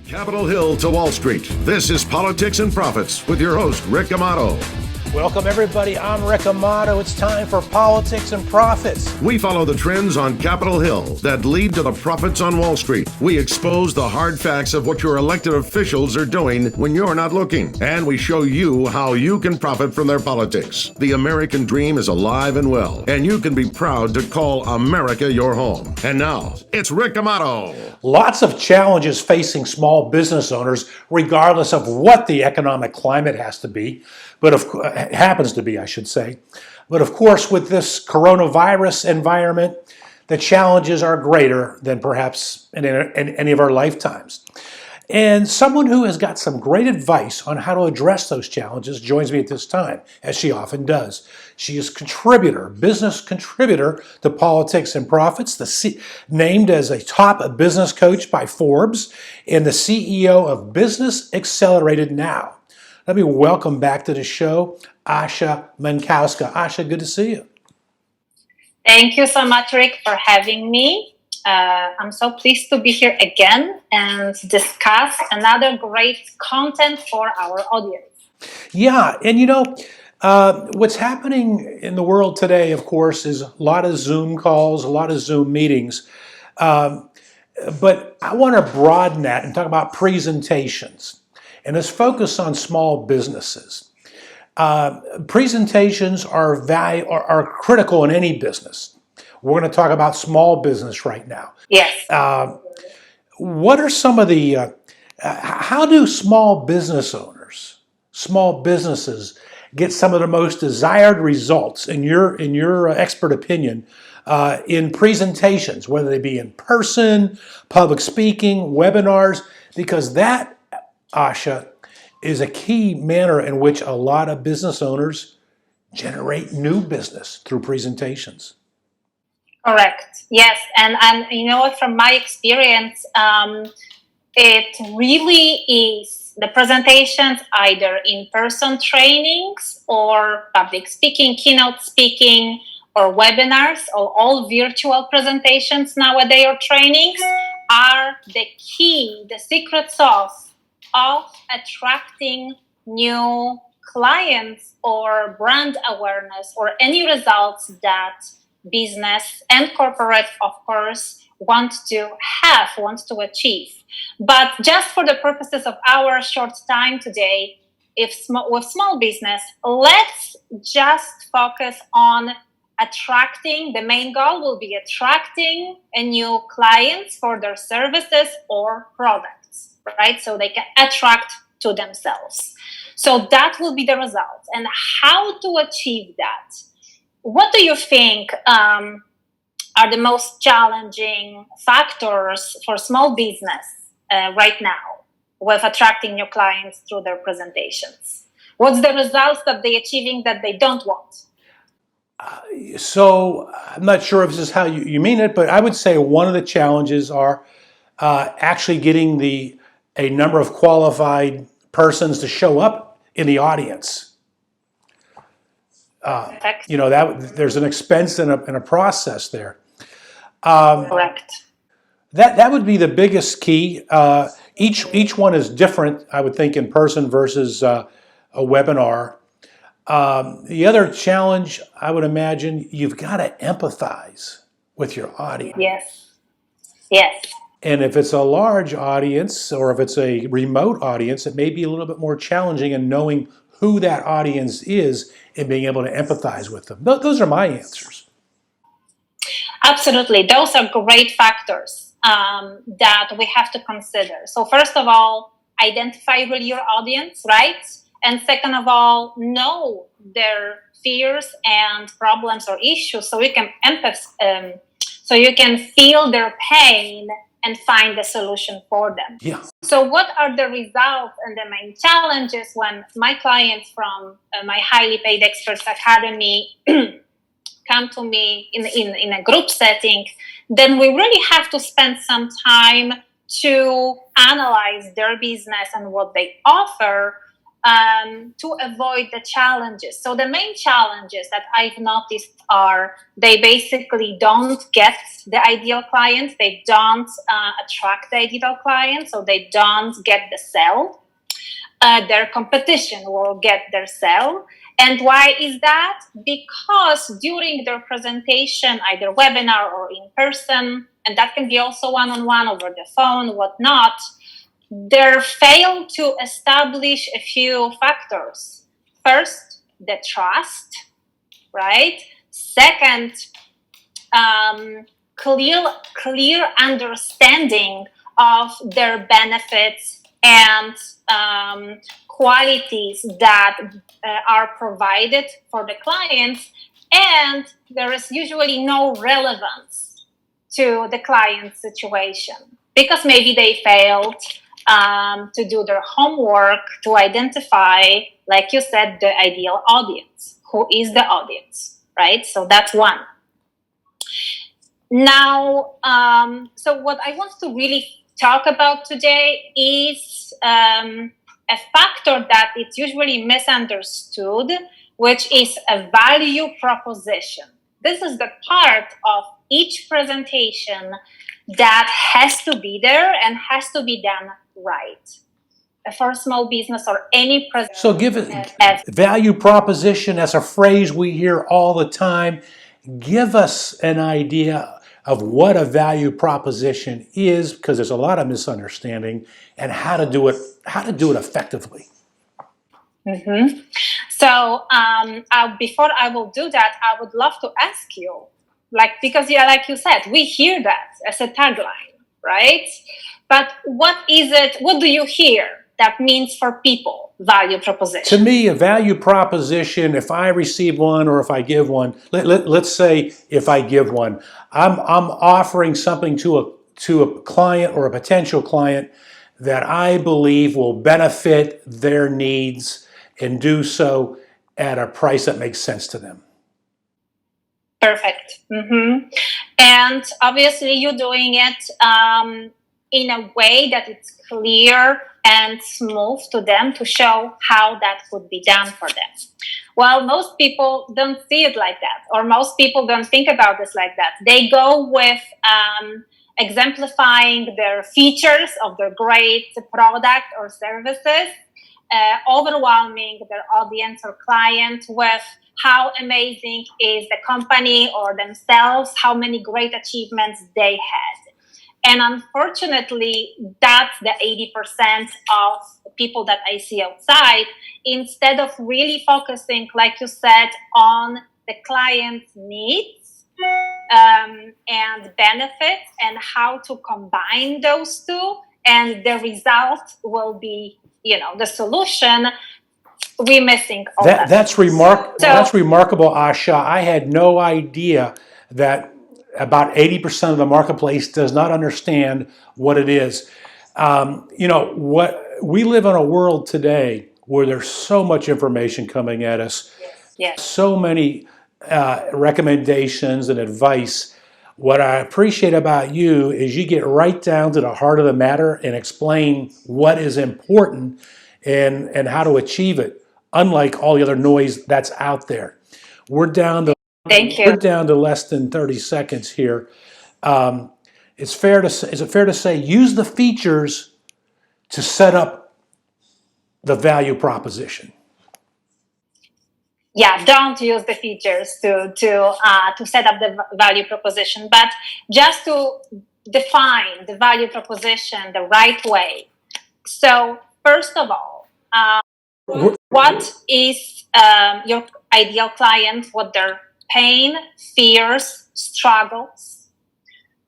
Capitol Hill to Wall Street. This is Politics and Profits with your host, Rick Amato. Welcome, everybody. I'm Rick Amato. It's time for Politics and Profits. We follow the trends on Capitol Hill that lead to the profits on Wall Street. We expose the hard facts of what your elected officials are doing when you're not looking. And we show you how you can profit from their politics. The American dream is alive and well, and you can be proud to call America your home. And now, it's Rick Amato. Lots of challenges facing small business owners, regardless of what the economic climate has to be. Happens to be, I should say. But of course, with this coronavirus environment, the challenges are greater than perhaps in any of our lifetimes. And someone who has got some great advice on how to address those challenges joins me at this time, as she often does. She is business contributor to Politics and Profits, named as a top business coach by Forbes, and the CEO of Business Accelerated Now. Let me welcome back to the show, Asha Mankowska. Asha, good to see you. Thank you so much, Rick, for having me. I'm so pleased to be here again and discuss another great content for our audience. Yeah, and what's happening in the world today, of course, is a lot of Zoom calls, a lot of Zoom meetings. But I want to broaden that and talk about presentations. And let's focus on small businesses. Presentations are critical in any business. We're going to talk about small business right now. Yes. What are some of the, how do small businesses get some of the most desired results in your expert opinion in presentations, whether they be in person, public speaking, webinars, because that, Asha, is a key manner in which a lot of business owners generate new business through presentations. Correct. Yes. And from my experience, it really is the presentations, either in-person trainings or public speaking, keynote speaking, or webinars, or all virtual presentations nowadays or trainings are the key, the secret sauce of attracting new clients or brand awareness or any results that business and corporate, of course, want to achieve. But just for the purposes of our short time today, with small business, let's just focus on attracting. The main goal will be attracting a new clients for their services or products, right? So they can attract to themselves. So that will be the result. And how to achieve that? What do you think are the most challenging factors for small business right now with attracting new clients through their presentations? What's the results that they're achieving that they don't want? So I'm not sure if this is how you mean it, but I would say one of the challenges are actually getting a number of qualified persons to show up in the audience. There's an expense and a process there. Correct. That would be the biggest key. Each one is different, I would think, in person versus a webinar. The other challenge, I would imagine, you've got to empathize with your audience. Yes. And if it's a large audience or if it's a remote audience, it may be a little bit more challenging in knowing who that audience is and being able to empathize with them. Those are my answers. Absolutely. Those are great factors that we have to consider. So first of all, identify really your audience, right? And second of all, know their fears and problems or issues so you can so you can feel their pain and find a solution for them. Yeah. So what are the results and the main challenges when my clients from my highly paid experts academy come to me in a group setting? Then we really have to spend some time to analyze their business and what they offer to avoid the challenges. So the main challenges that I've noticed are they basically don't get the ideal client, they don't attract the ideal client, so they don't get the sale. Their competition will get their sale. And why is that? Because during their presentation, either webinar or in person, and that can be also one-on-one over the phone, whatnot, they fail to establish a few factors. First, the trust, right? Second, clear understanding of their benefits and qualities that are provided for the clients, and there is usually no relevance to the client's situation because maybe they failed to do their homework to identify, like you said, the ideal audience. Who is the audience, right? So that's one. Now, so what I want to really talk about today is a factor that is usually misunderstood, which is a value proposition. This is the part of each presentation that has to be there and has to be done right for small business or any presentation. So give it value proposition as a phrase we hear all the time. Give us an idea of what a value proposition is, because there's a lot of misunderstanding, and how to do it effectively. Mm-hmm. So before I will do that, I would love to ask you, because like you said, we hear that as a tagline, right? But what is it? What do you hear that means for people, value proposition? To me, a value proposition, if I receive one or if I give one, let's say if I give one, I'm offering something to a client or a potential client that I believe will benefit their needs and do so at a price that makes sense to them. Perfect. Mm-hmm. And obviously you're doing it in a way that it's clear and smooth to them to show how that could be done for them. Well, most people don't see it like that, or most people don't think about this like that. They go with exemplifying their features of their great product or services, overwhelming their audience or client with how amazing is the company or themselves, how many great achievements they had. And unfortunately, that's the 80% of people that I see outside, instead of really focusing, like you said, on the client's needs and benefits and how to combine those two. And the result will be, the solution. We're missing all that. That's remarkable, Asha. I had no idea that about 80% of the marketplace does not understand what it is. What we live in a world today where there's so much information coming at us, yes. So many recommendations and advice. What I appreciate about you is you get right down to the heart of the matter and explain what is important and how to achieve it, unlike all the other noise that's out there. We're down to Thank you. We're down to less than 30 seconds here. Is it fair to say use the features to set up the value proposition? Yeah, don't use the features to set up the value proposition, but just to define the value proposition the right way. So first of all, what is your ideal client? What their pain, fears, struggles?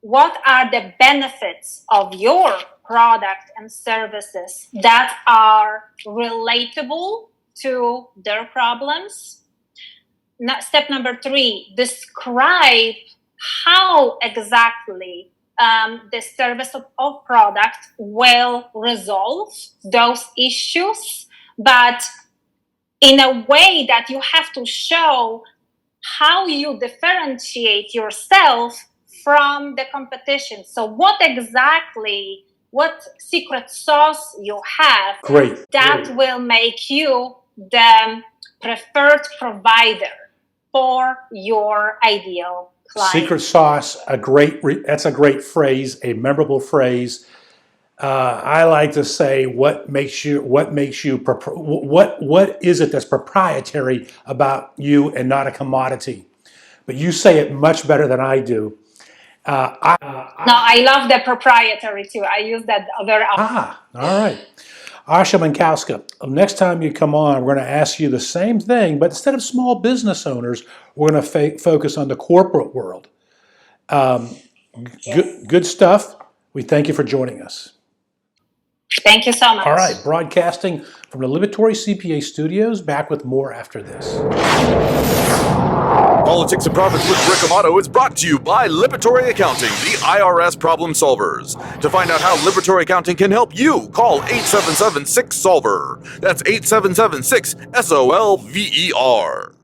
What are the benefits of your product and services that are relatable to their problems? Step number 3, describe how exactly the service or product will resolve those issues, but in a way that you have to show how you differentiate yourself from the competition. So what exactly what secret sauce you have Great. that will make you the preferred provider for your ideal client. Secret sauce, that's a great phrase, a memorable phrase. I like to say, what is it that's proprietary about you and not a commodity? But you say it much better than I do. No, I love the proprietary too. I use that very often. All right. Asha Mankowska, next time you come on, we're going to ask you the same thing, but instead of small business owners, we're going to focus on the corporate world. Good stuff. We thank you for joining us. Thank you so much. All right, broadcasting from the Liberatory CPA studios, back with more after this. Politics and Profits with Rick Amato is brought to you by Liberatory Accounting, the IRS problem solvers. To find out how Liberatory Accounting can help you, call 877-6-SOLVER. That's 877-6-SOLVER.